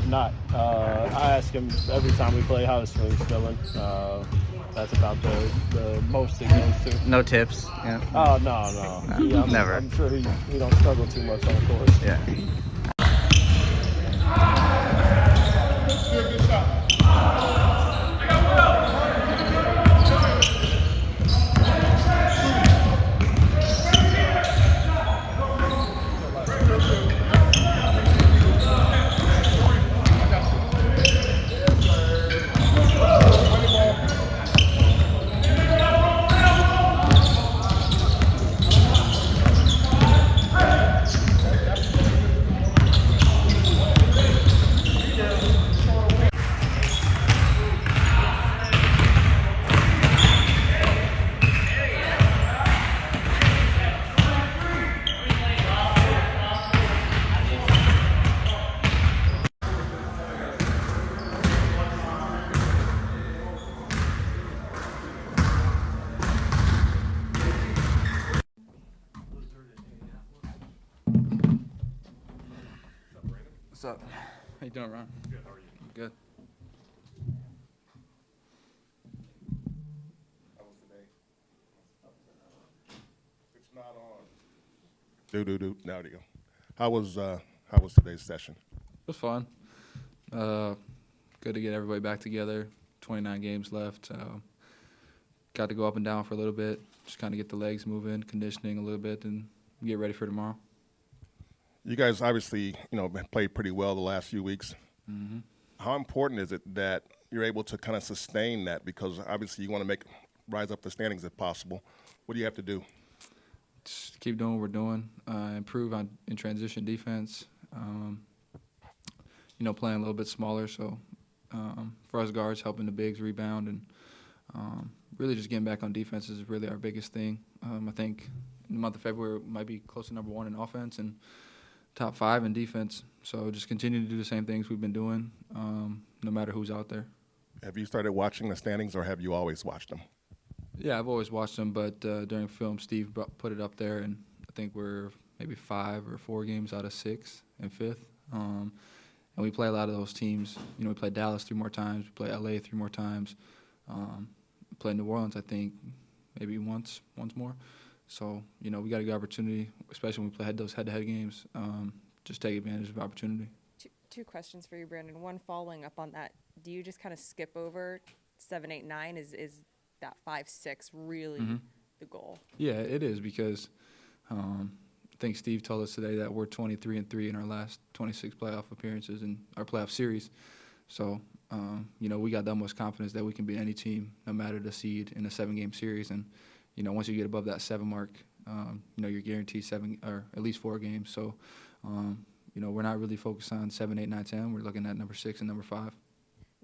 have not. I ask him every time we play how his swing's feeling. That's about the most it goes to. No tips? Yeah. Oh, no. Never. I'm sure he don't struggle too much on the course. Yeah. Good shot. What's up? How you doing, Ron? Good, how are you? Good. How was today? It's not on. Now there you go. How was today's session? It was fun. Good to get everybody back together. 29 games left. Got to go up and down for a little bit. Just kind of get the legs moving, conditioning a little bit, and get ready for tomorrow. You guys obviously, played pretty well the last few weeks. Mm-hmm. How important is it that you're able to kind of sustain that? Because obviously you want to rise up the standings if possible. What do you have to do? Just keep doing what we're doing. Improve in transition defense. Playing a little bit smaller. So for us guards, helping the bigs rebound and really just getting back on defense is really our biggest thing. I think in the month of February we might be close to number 1 in offense and top 5 in defense. So just continue to do the same things we've been doing, no matter who's out there. Have you started watching the standings, or have you always watched them? Yeah, I've always watched them, but during film, Steve put it up there, and I think we're maybe 5 or 4 games out of 6 and 5th. And we play a lot of those teams. We play Dallas 3 more times. We play LA 3 more times. We play New Orleans, I think, maybe once more. So, we got a good opportunity, especially when we play those head-to-head games. Just take advantage of opportunity. Two questions for you, Brandon. One, following up on that, do you just kind of skip over 7, 8, 9? Is that 5, 6 really the goal? Yeah, it is, because I think Steve told us today that we're 23-3 in our last 26 playoff appearances in our playoff series. So, we got the most confidence that we can beat any team, no matter the seed, in a 7-game series. And once you get above that 7 mark, you're guaranteed 7 or at least 4 games. So, we're not really focused on 7, 8, 9, 10. We're looking at number 6 and number 5. My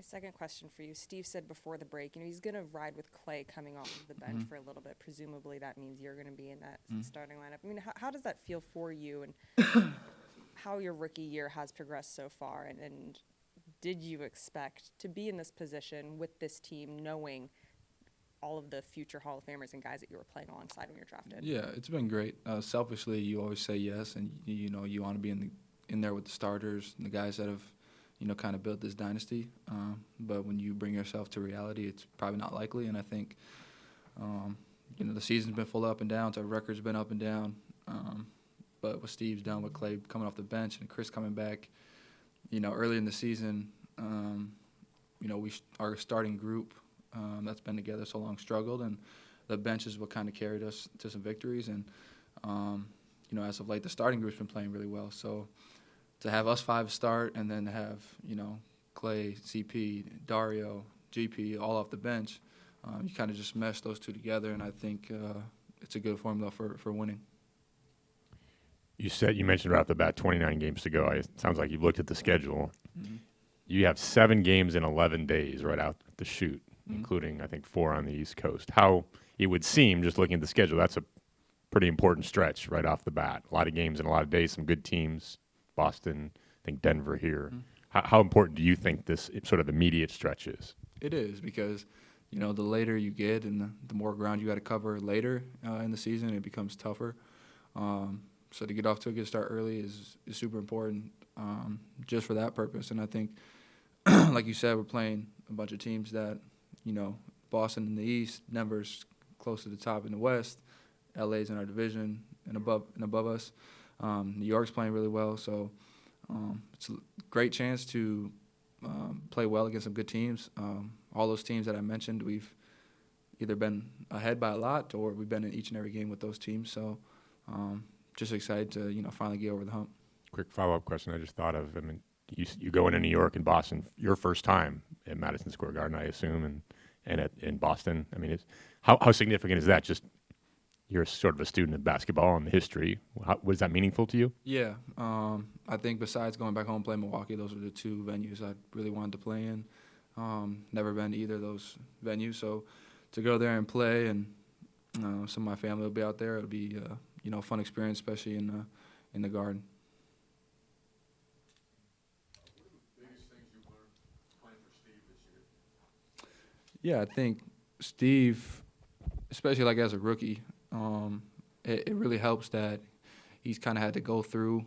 second question for you. Steve said before the break, he's going to ride with Clay coming off of the bench for a little bit. Presumably that means you're going to be in that starting lineup. I mean, how does that feel for you, and how your rookie year has progressed so far? And did you expect to be in this position with this team, knowing all of the future Hall of Famers and guys that you were playing alongside when you're drafted? Yeah, it's been great. Selfishly, you always say yes, and you want to be in there with the starters and the guys that have kind of built this dynasty. But when you bring yourself to reality, it's probably not likely. And I think the season's been full of up and downs. Our record's been up and down. But what Steve's done with Clay coming off the bench and Chris coming back, early in the season, our starting group that's been together so long struggled, and the bench is what kind of carried us to some victories. And as of late, the starting group's been playing really well. So to have us 5 start, and then to have Clay, CP, Dario, GP all off the bench, you kind of just mesh those two together, and I think it's a good formula for winning. You mentioned right off the bat 29 games to go. It sounds like you've looked at the schedule. Mm-hmm. You have 7 games in 11 days right out the chute, including, I think, 4 on the East Coast. How it would seem, just looking at the schedule, that's a pretty important stretch right off the bat. A lot of games in a lot of days, some good teams, Boston, I think Denver here. How important do you think this sort of immediate stretch is? It is, because the later you get and the more ground you got to cover later in the season, it becomes tougher. So to get off to a good start early is super important. just for that purpose. And I think, like you said, we're playing a bunch of teams that, Boston in the East, Denver's close to the top in the West, LA's in our division and above us. New York's playing really well, so it's a great chance to play well against some good teams. All those teams that I mentioned, we've either been ahead by a lot or we've been in each and every game with those teams. So just excited to, finally get over the hump. Quick follow-up question I just thought of. I mean, you go into New York and Boston, your first time at Madison Square Garden, I assume, and in Boston. I mean, how significant is that? Just you're sort of a student of basketball and the history. Was that meaningful to you? Yeah. I think besides going back home and playing Milwaukee, those were the two venues I really wanted to play in. Never been to either of those venues. So to go there and play and some of my family will be out there, it'll be a fun experience, especially in the Garden. What are the biggest things you've learned playing for Steve this year? Yeah, I think Steve, especially like as a rookie, it really helps that he's kind of had to go through,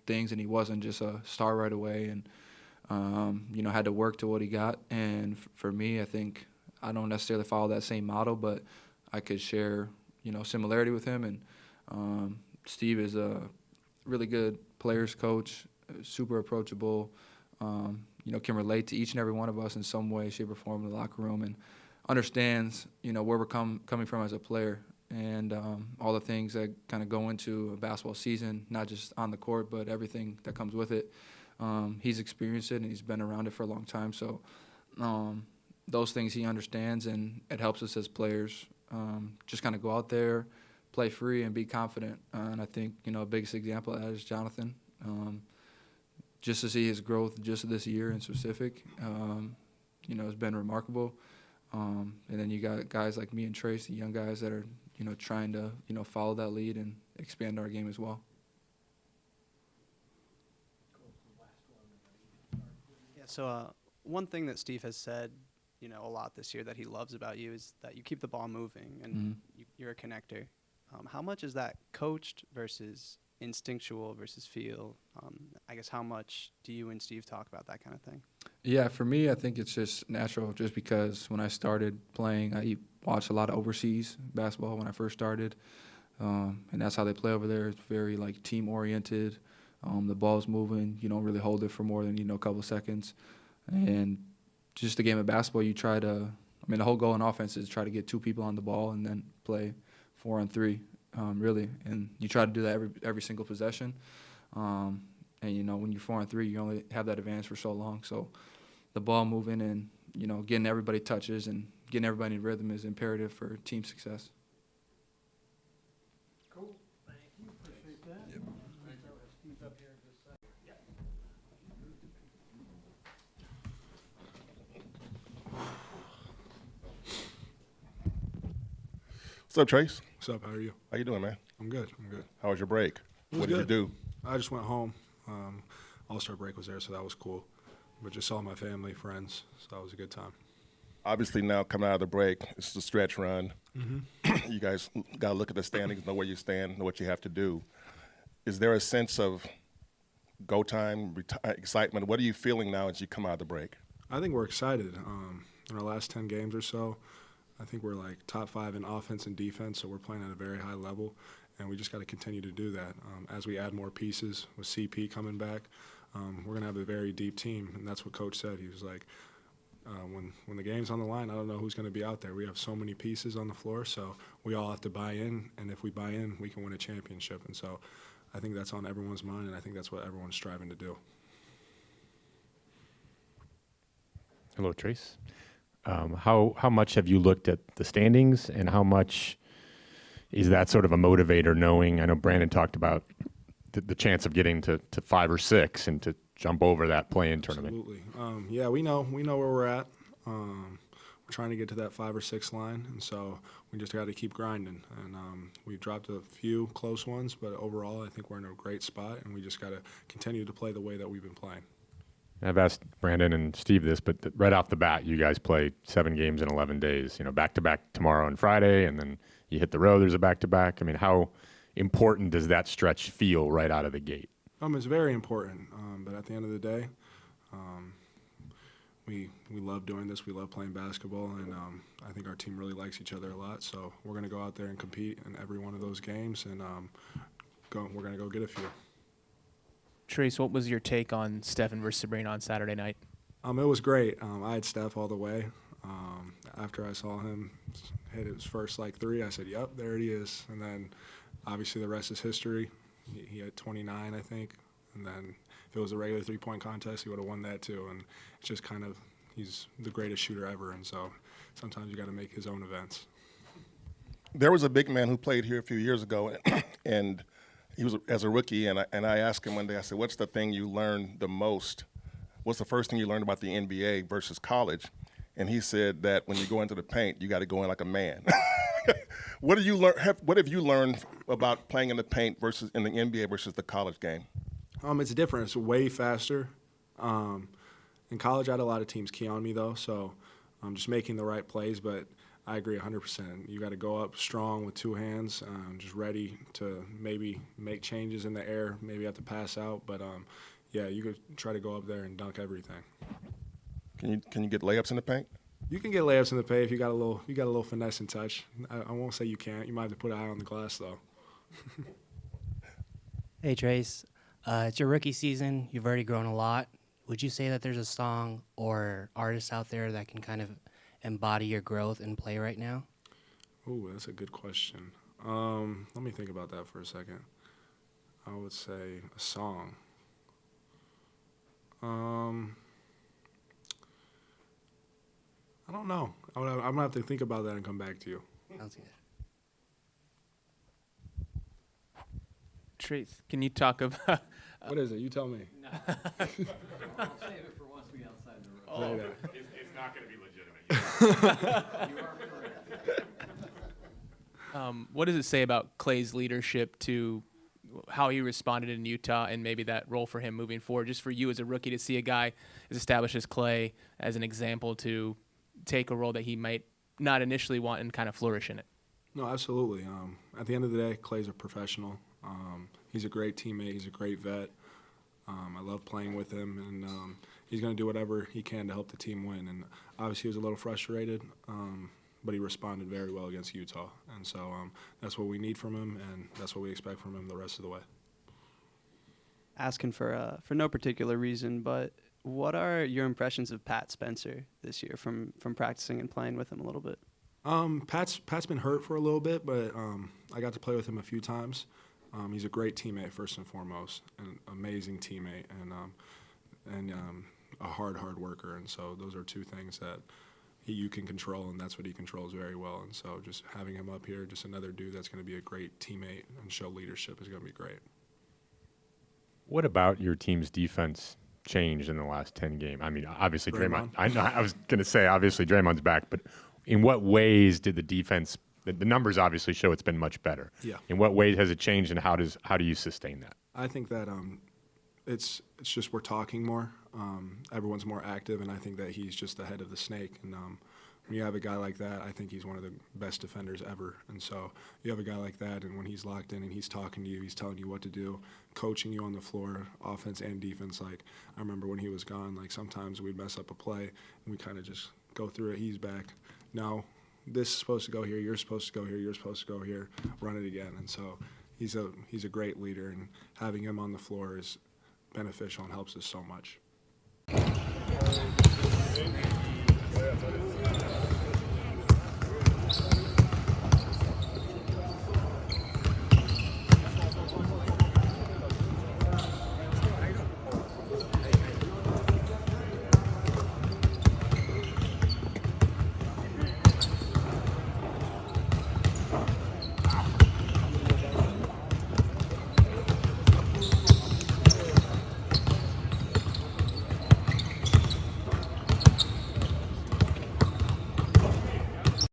things, and he wasn't just a star right away, and had to work to what he got. And for me, I think I don't necessarily follow that same model, but I could share, similarity with him. And Steve is a really good players coach, super approachable. Can relate to each and every one of us in some way, shape, or form in the locker room, and understands, where we're coming from as a player, and all the things that kind of go into a basketball season, not just on the court, but everything that comes with it. He's experienced it, and he's been around it for a long time. So those things he understands, and it helps us as players just kind of go out there, play free, and be confident. And I think, a biggest example of that is Jonathan. Just to see his growth just this year in specific, has been remarkable. And then you got guys like me and Trayce, the young guys that are, trying to, follow that lead and expand our game as well. Yeah, so one thing that Steve has said, a lot this year that he loves about you is that you keep the ball moving and you're a connector. How much is that coached versus instinctual versus feel? I guess how much do you and Steve talk about that kind of thing? Yeah, for me, I think it's just natural just because when I started playing, I watched a lot of overseas basketball when I first started, and that's how they play over there. It's very, team-oriented. The ball's moving. You don't really hold it for more than, a couple seconds. And just the game of basketball, you try to – the whole goal in offense is try to get two people on the ball and then play 4-on-3, really. And you try to do that every single possession. And, when you're 4-on-3, you only have that advantage for so long. So the ball moving and, getting everybody touches and getting everybody in rhythm is imperative for team success. Cool. Thank you. Appreciate that. Yep. Steve's up here in just a second. What's up, Trayce? What's up? How are you? How you doing, man? I'm good. How was your break? was What did you good. do? I just went home. All-Star break was there, so that was cool. But just saw my family, friends, so that was a good time. Obviously, now coming out of the break, it's a stretch run. You guys got to look at the standings, know where you stand, know what you have to do. Is there a sense of go time, excitement? What are you feeling now as you come out of the break? I think we're excited. In our last 10 games or so, I think we're top 5 in offense and defense, so we're playing at a very high level, and we just got to continue to do that. As we add more pieces with CP coming back, we're going to have a very deep team, and that's what Coach said. He was like, when the game's on the line, I don't know who's going to be out there. We have so many pieces on the floor, so we all have to buy in, and if we buy in, we can win a championship. And so I think that's on everyone's mind, and I think that's what everyone's striving to do. Hello, Trayce. How much have you looked at the standings, and how much is that sort of a motivator, knowing, I know Brandon talked about the chance of getting to 5 or 6 and to jump over that play-in tournament? Absolutely. Yeah, we know where we're at. We're trying to get to that 5 or 6 line, and so we just got to keep grinding. And we've dropped a few close ones, but overall I think we're in a great spot, and we just got to continue to play the way that we've been playing. I've asked Brandon and Steve this, but right off the bat, you guys play 7 games in 11 days, back-to-back tomorrow and Friday, and then you hit the road, there's a back-to-back. How important does that stretch feel right out of the gate? It's very important, but at the end of the day, we love doing this. We love playing basketball, and I think our team really likes each other a lot. So we're going to go out there and compete in every one of those games, and we're going to go get a few. Trayce, what was your take on Steph versus Sabrina on Saturday night? It was great. I had Steph all the way. After I saw him hit his first three, I said, "Yep, there he is." And then, obviously, the rest is history. He had 29, I think, and then if it was a regular three-point contest, he would have won that too. And it's just kind of, he's the greatest shooter ever, and so sometimes you got to make his own events. There was a big man who played here a few years ago, and he was as a rookie, and I asked him one day, I said, "What's the thing you learned the most? What's the first thing you learned about the NBA versus college?" And he said that when you go into the paint, you got to go in like a man. What have you learned about playing in the paint versus in the NBA versus the college game? It's different. It's way faster. In college, I had a lot of teams key on me, though, so I'm just making the right plays. But I agree 100%. You got to go up strong with two hands, just ready to maybe make changes in the air, maybe have to pass out. But, yeah, you could try to go up there and dunk everything. Can you get layups in the paint? You can get layups in the paint if you got a little finesse and touch. I won't say you can't. You might have to put an eye on the glass, though. Hey, Trayce. It's your rookie season. You've already grown a lot. Would you say that there's a song or artist out there that can kind of embody your growth and play right now? Ooh, that's a good question. Let me think about that for a second. I would say a song. I don't know. I'm going to have to think about that and come back to you. Sounds good. Trayce, can you talk about What is it? You tell me. I'll save it for once we outside the room. It's not going to be legitimate. You are correct. what does it say about Clay's leadership to how he responded in Utah and maybe that role for him moving forward? Just for you as a rookie to see a guy as established as Clay as an example to take a role that he might not initially want and kind of flourish in it. No, absolutely. At the end of the day, Clay's a professional. He's a great teammate. He's a great vet. I love playing with him, and he's going to do whatever he can to help the team win. And obviously he was a little frustrated, but he responded very well against Utah. And so that's what we need from him, and that's what we expect from him the rest of the way. Asking for no particular reason, but what are your impressions of Pat Spencer this year from practicing and playing with him a little bit? Pat's been hurt for a little bit, but I got to play with him a few times. He's a great teammate first and foremost, an amazing teammate, and a hard worker. And so those are two things that you can control, and that's what he controls very well. And so just having him up here, just another dude that's going to be a great teammate and show leadership is going to be great. What about your team's defense changed in the last 10 games? I mean, obviously Draymond. I was going to say obviously Draymond's back, but in what ways did the defense? The numbers obviously show it's been much better. Yeah. In what ways has it changed, and how do you sustain that? I think that it's just we're talking more. Everyone's more active, and I think that he's just the head of the snake. And when you have a guy like that, I think he's one of the best defenders ever. And so you have a guy like that, and when he's locked in and he's talking to you, he's telling you what to do, coaching you on the floor, offense and defense. Like I remember when he was gone, like sometimes we'd mess up a play, and we kind of just go through it. He's back. No, this is supposed to go here. You're supposed to go here. You're supposed to go here. Run it again. And so he's a great leader, and having him on the floor is beneficial and helps us so much.